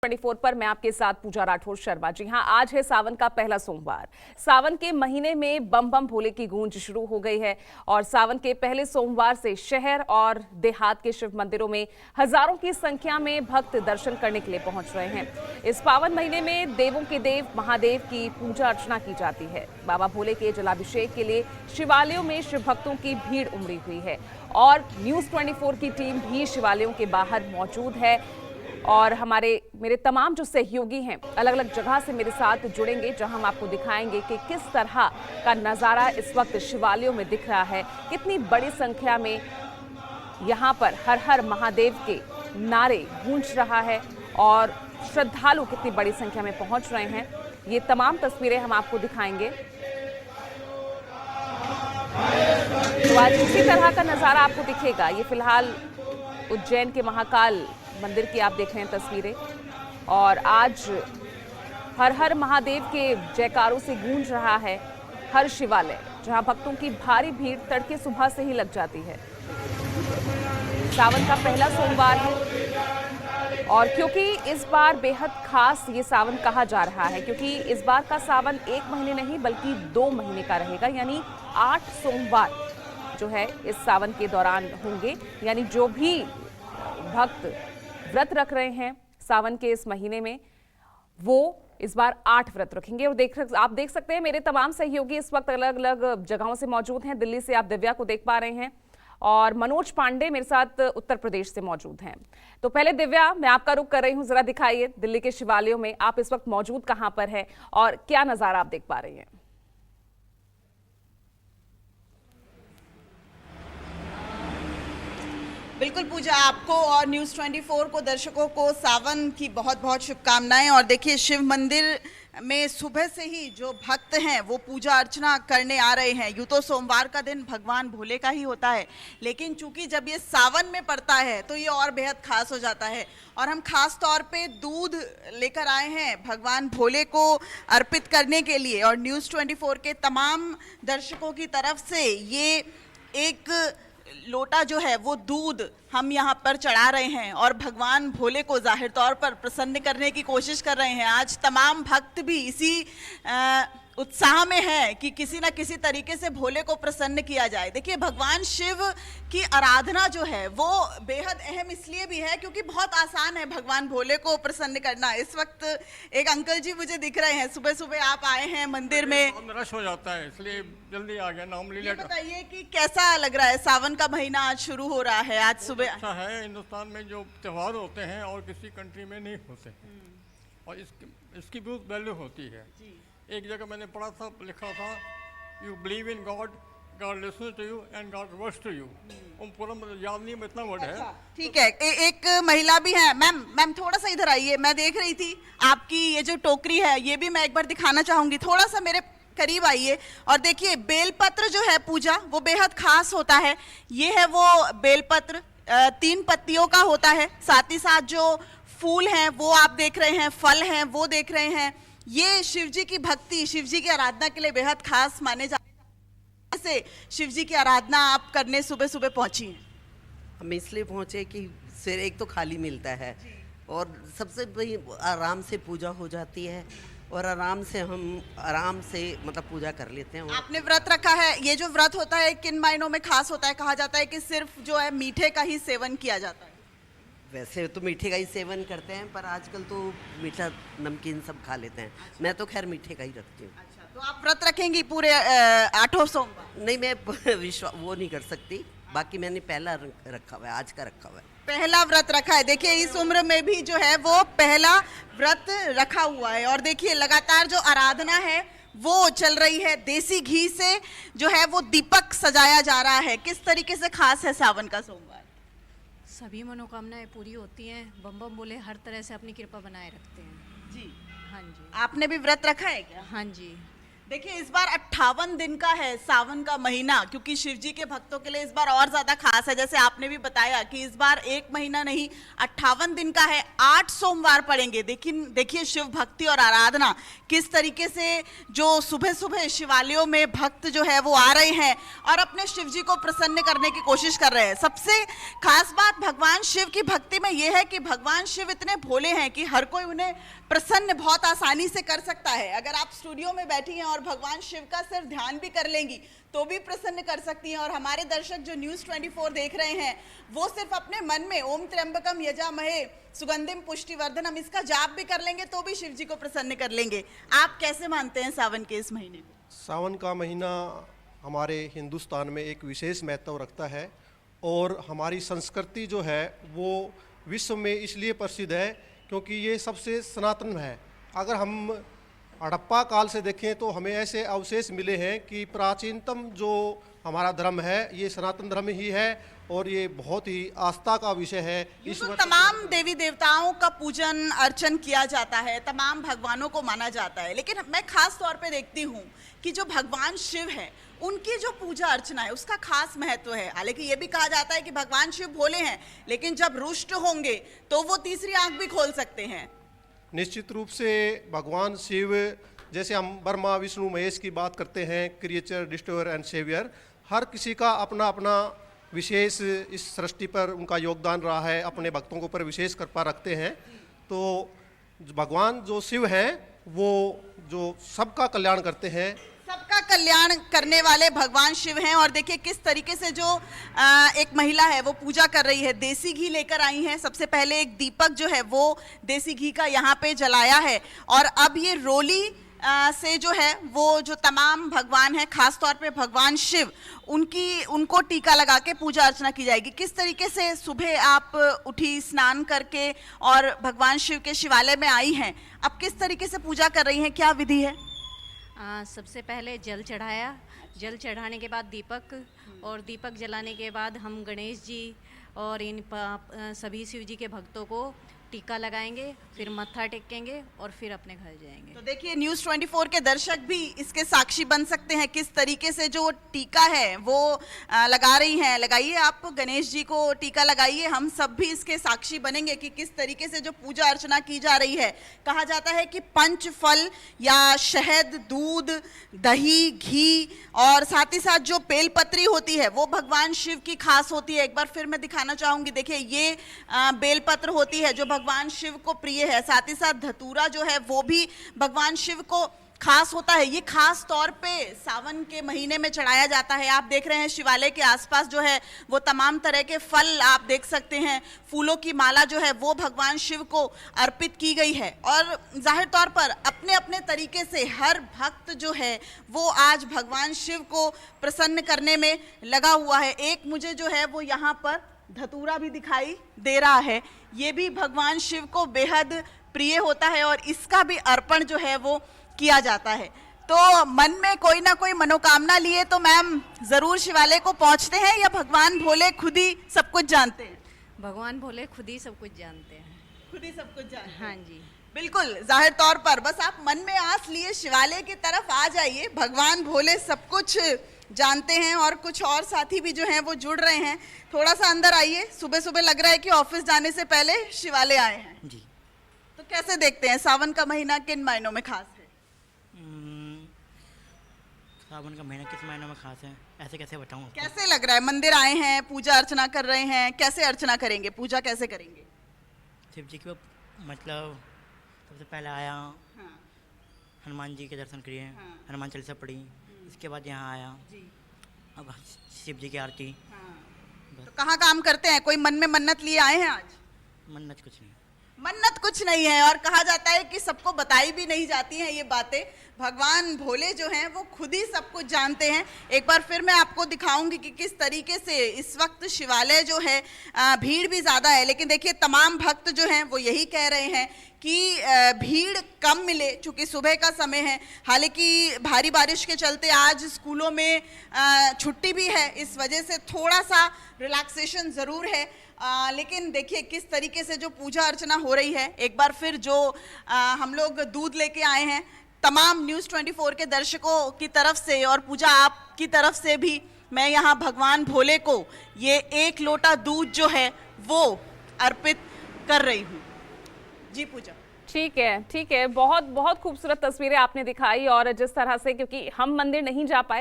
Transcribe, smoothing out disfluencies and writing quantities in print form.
24 पर मैं आपके साथ पूजा राठौर शर्मा। जी हां, आज है सावन का पहला सोमवार। सावन के महीने में बम बम भोले की गूंज शुरू हो गई है और सावन के पहले सोमवार से शहर और देहात के शिव मंदिरों में हजारों की संख्या में भक्त दर्शन करने के लिए पहुंच रहे हैं। इस पावन महीने में देवों के देव महादेव की पूजा अर्चना की जाती है। बाबा भोले के जलाभिषेक के लिए शिवालयों में शिव भक्तों की भीड़ उमड़ी हुई है और न्यूज़ 24 की टीम भी शिवालयों के बाहर मौजूद है और मेरे तमाम जो सहयोगी हैं अलग अलग जगह से मेरे साथ जुड़ेंगे, जहां हम आपको दिखाएंगे कि किस तरह का नज़ारा इस वक्त शिवालयों में दिख रहा है। कितनी बड़ी संख्या में यहां पर हर हर महादेव के नारे गूंज रहा है और श्रद्धालु कितनी बड़ी संख्या में पहुंच रहे हैं, ये तमाम तस्वीरें हम आपको दिखाएंगे। तो आज इसी तरह का नज़ारा आपको दिखेगा। ये फिलहाल उज्जैन के महाकाल मंदिर की आप देख रहे हैं तस्वीरें और आज हर हर महादेव के जयकारों से गूंज रहा है हर शिवालय, जहां भक्तों की भारी भीड़ तड़के सुबह से ही लग जाती है। सावन का पहला सोमवार है और क्योंकि इस बार बेहद खास ये सावन कहा जा रहा है, क्योंकि इस बार का सावन 1 महीने नहीं बल्कि 2 महीने का रहेगा, यानी 8 सोमवार जो है इस सावन के दौरान होंगे। यानी जो भी भक्त व्रत रख रहे हैं सावन के इस महीने में, वो इस बार 8 व्रत रखेंगे। और आप देख सकते हैं मेरे तमाम सहयोगी इस वक्त अलग अलग जगहों से मौजूद हैं। दिल्ली से आप दिव्या को देख पा रहे हैं और मनोज पांडे मेरे साथ उत्तर प्रदेश से मौजूद हैं। तो पहले दिव्या, मैं आपका रुख कर रही हूं, जरा दिखाइए दिल्ली के शिवालयों में आप इस वक्त मौजूद कहां पर है और क्या नजारा आप देख पा रही हैं? बिल्कुल पूजा, आपको और न्यूज़ 24 को, दर्शकों को सावन की बहुत बहुत शुभकामनाएं। और देखिए, शिव मंदिर में सुबह से ही जो भक्त हैं वो पूजा अर्चना करने आ रहे हैं। यूँ तो सोमवार का दिन भगवान भोले का ही होता है, लेकिन चूंकि जब ये सावन में पड़ता है तो ये और बेहद खास हो जाता है। और हम खास तौर पे दूध लेकर आए हैं भगवान भोले को अर्पित करने के लिए और न्यूज़ 24 के तमाम दर्शकों की तरफ से ये एक लोटा जो है वो दूध हम यहाँ पर चढ़ा रहे हैं और भगवान भोले को जाहिर तौर पर प्रसन्न करने की कोशिश कर रहे हैं। आज तमाम भक्त भी इसी उत्साह में है कि किसी न किसी तरीके से भोले को प्रसन्न किया जाए। देखिए, भगवान शिव की आराधना जो है वो बेहद अहम इसलिए भी है क्योंकि बहुत आसान है भगवान भोले को प्रसन्न करना। इस वक्त एक अंकल जी मुझे दिख रहे हैं, सुबह सुबह आप आए हैं मंदिर में। रश हो जाता है इसलिए जल्दी आ गया। नॉर्मली ये बताइए कि कैसा लग रहा है, सावन का महीना आज शुरू हो रहा है, आज सुबह। अच्छा है, हिंदुस्तान में जो त्यौहार होते हैं और किसी कंट्री में नहीं होते और इसकी बहुत वैल्यू होती है। एक जगह मैंने पढ़ा था, लिखा था, you believe in God, God listens to you and God works to you. पूरा मतलब याद नहीं, इतना वर्ड है। ठीक है। एक महिला भी है। मैम थोड़ा सा इधर आइए, मैं देख रही थी आपकी ये जो टोकरी है ये भी मैं एक बार दिखाना चाहूंगी। थोड़ा सा मेरे करीब आइए और देखिए, बेलपत्र जो है पूजा वो बेहद खास होता है। ये है वो बेलपत्र, 3 पत्तियों का होता है। साथ ही साथ जो फूल हैं वो आप देख रहे हैं, फल हैं वो देख रहे हैं। ये शिव जी की भक्ति, शिव जी की आराधना के लिए बेहद खास माने जाते हैं। से शिव जी की आराधना आप करने सुबह सुबह पहुंची हैं? हम इसलिए पहुंचे कि सिर एक तो खाली मिलता है और सबसे बड़ी आराम से पूजा हो जाती है और आराम से मतलब पूजा कर लेते हैं। आपने व्रत रखा है, ये जो व्रत होता है किन महीनों में खास होता है? कहा जाता है कि सिर्फ जो है मीठे का ही सेवन किया जाता है। वैसे तो मीठे का ही सेवन करते हैं, पर आजकल तो मीठा नमकीन सब खा लेते हैं। मैं तो खैर मीठे का ही रखती हूँ। अच्छा, तो आप व्रत रखेंगी पूरे 8 सोमवार? नहीं, मैं वो नहीं कर सकती। बाकी मैंने पहला रखा हुआ है, आज का रखा हुआ है। पहला व्रत रखा है। देखिए, इस उम्र में भी जो है वो पहला व्रत रखा हुआ है और देखिए लगातार जो आराधना है वो चल रही है। देसी घी से जो है वो दीपक सजाया जा रहा है। किस तरीके से खास है सावन का सोमवार? सभी मनोकामनाएं पूरी होती हैं। बम बम बोले हर तरह से अपनी कृपा बनाए रखते हैं। जी हाँ जी। आपने भी व्रत रखा है क्या? हाँ जी। देखिए इस बार 58 दिन का है सावन का महीना, क्योंकि शिव जी के भक्तों के लिए इस बार और ज्यादा खास है। जैसे आपने भी बताया कि इस बार एक महीना नहीं 58 दिन का है, 8 सोमवार पड़ेंगे। देखिए शिव भक्ति और आराधना किस तरीके से जो सुबह सुबह शिवालयों में भक्त जो है वो आ रहे हैं और अपने शिव जी को प्रसन्न करने की कोशिश कर रहे हैं। सबसे खास बात भगवान शिव की भक्ति में यह है कि भगवान शिव इतने भोले हैं कि हर कोई उन्हें प्रसन्न बहुत आसानी से कर सकता है। अगर आप स्टूडियो में बैठी हैं और भगवान शिव का सिर्फ ध्यान भी कर लेंगी तो भी प्रसन्न कर सकती हैं। और हमारे दर्शक जो न्यूज़ 24 देख रहे हैं वो सिर्फ अपने मन में ओम त्र्यंबकम यजामहे सुगंधिम पुष्टिवर्धनम इसका जाप भी कर लेंगे तो भी शिव जी को प्रसन्न कर लेंगे। आप कैसे मानते हैं सावन के इस महीने को? सावन का महीना हमारे हिंदुस्तान में एक विशेष महत्व रखता है और हमारी संस्कृति जो है वो विश्व में इसलिए प्रसिद्ध है क्योंकि ये सबसे सनातन है। अगर हम हड़प्पा काल से देखें तो हमें ऐसे अवशेष मिले हैं कि प्राचीनतम जो हमारा धर्म है ये सनातन धर्म ही है और ये बहुत ही आस्था का विषय है। तो तमाम देवी देवताओं का पूजन अर्चन किया जाता है, तमाम भगवानों को माना जाता है, लेकिन मैं खास तौर पे देखती हूँ कि जो भगवान शिव है उनकी जो पूजा अर्चना है उसका खास महत्व है। हालांकि ये भी कहा जाता है कि भगवान शिव भोले हैं, लेकिन जब रुष्ट होंगे तो वो तीसरी आंख भी खोल सकते हैं। निश्चित रूप से भगवान शिव, जैसे हम ब्रह्मा विष्णु महेश की बात करते हैं, क्रिएचर डिस्ट्रॉयर एंड सेवियर, हर किसी का अपना अपना विशेष इस सृष्टि पर उनका योगदान रहा है, अपने भक्तों के ऊपर विशेष कृपा रखते हैं। तो भगवान जो शिव हैं वो जो सबका कल्याण करते हैं, सबका कल्याण करने वाले भगवान शिव हैं। और देखिए किस तरीके से जो एक महिला है वो पूजा कर रही है, देसी घी लेकर आई हैं। सबसे पहले एक दीपक जो है वो देसी घी का यहाँ पे जलाया है और अब ये रोली से जो है वो जो तमाम भगवान है, खास तौर पे भगवान शिव, उनको टीका लगा के पूजा अर्चना की जाएगी। किस तरीके से सुबह आप उठी, स्नान करके और भगवान शिव के शिवालय में आई हैं, अब किस तरीके से पूजा कर रही हैं, क्या विधि है? सबसे पहले जल चढ़ाया, जल चढ़ाने के बाद दीपक, और दीपक जलाने के बाद हम गणेश जी और इन सभी शिव जी के भक्तों को टीका लगाएंगे, फिर मत्था टेकेंगे और फिर अपने घर जाएंगे। तो देखिए न्यूज़ 24 के दर्शक भी इसके साक्षी बन सकते हैं किस तरीके से जो टीका है वो लगा रही हैं। लगाइए आप गणेश जी को टीका लगाइए, हम सब भी इसके साक्षी बनेंगे कि किस तरीके से जो पूजा अर्चना की जा रही है। कहा जाता है कि पंच फल या शहद, दूध, दही, घी और साथ ही साथ जो बेलपत्री होती है वो भगवान शिव की खास होती है। एक बार फिर मैं दिखाना चाहूँगी, देखिए ये बेलपत्र होती है जो भगवान शिव को प्रिय है। साथ ही साथ धतूरा जो है वो भी भगवान शिव को खास होता है। ये खास तौर पे सावन के महीने में चढ़ाया जाता है। आप देख रहे हैं शिवालय के आसपास जो है वो तमाम तरह के फल आप देख सकते हैं, फूलों की माला जो है वो भगवान शिव को अर्पित की गई है। और जाहिर तौर पर अपने अपने तरीके से हर भक्त जो है वो आज भगवान शिव को प्रसन्न करने में लगा हुआ है। एक मुझे जो है वो यहाँ पर धतूरा भी दिखाई दे रहा है, ये भी भगवान शिव को बेहद प्रिय होता है और इसका भी अर्पण जो है वो किया जाता है। तो मन में कोई ना कोई मनोकामना लिए तो मैम जरूर शिवालय को पहुंचते हैं या भगवान भोले खुद ही सब कुछ जानते हैं? भगवान भोले खुद ही सब कुछ जानते हैं। खुद ही सब कुछ जानते हैं। हाँ जी, बिल्कुल, जाहिर तौर पर बस आप मन में आस लिए शिवालय की तरफ आ जाइए। भगवान भोले सब कुछ जानते हैं और कुछ और साथी भी जो हैं वो जुड़ रहे हैं। थोड़ा सा अंदर आइए, सुबह सुबह लग रहा है कि ऑफिस जाने से पहले शिवालय आए हैं जी। तो कैसे देखते हैं सावन का महीना किन महीनों में खास है? सावन का महीना किस महीनों में खास है, ऐसे कैसे बताऊं आपको? कैसे लग रहा है? मंदिर आए हैं, पूजा अर्चना कर रहे हैं, कैसे अर्चना करेंगे, पूजा कैसे करेंगे? शिव जी की मतलब सबसे पहले आया, हनुमान जी के दर्शन किए, हनुमान चालीसा पढ़ी, इसके बाद यहाँ आया, अब शिव जी की आरती। तो कहाँ काम करते हैं? कोई मन में मन्नत लिए आए हैं आज? मन्नत कुछ नहीं, मन्नत कुछ नहीं है और कहा जाता है कि सबको बताई भी नहीं जाती हैं ये बातें। भगवान भोले जो हैं वो खुद ही सब कुछ जानते हैं। एक बार फिर मैं आपको दिखाऊंगी कि किस तरीके से इस वक्त शिवालय जो है भीड़ भी ज़्यादा है, लेकिन देखिए तमाम भक्त जो हैं वो यही कह रहे हैं कि भीड़ कम मिले चूँकि सुबह का समय है। हालांकि भारी बारिश के चलते आज स्कूलों में छुट्टी भी है, इस वजह से थोड़ा सा रिलैक्सेशन ज़रूर है। लेकिन देखिए किस तरीके से जो पूजा अर्चना हो रही है। एक बार फिर जो हम लोग दूध लेके आए हैं, तमाम न्यूज़ 24 के दर्शकों की तरफ से और पूजा आपकी तरफ से भी मैं यहाँ भगवान भोले को ये 1 लोटा दूध जो है वो अर्पित कर रही हूँ। जी पूजा। ठीक है, बहुत बहुत खूबसूरत तस्वीरें आपने दिखाई, और जिस तरह से, क्योंकि हम मंदिर नहीं जा पाए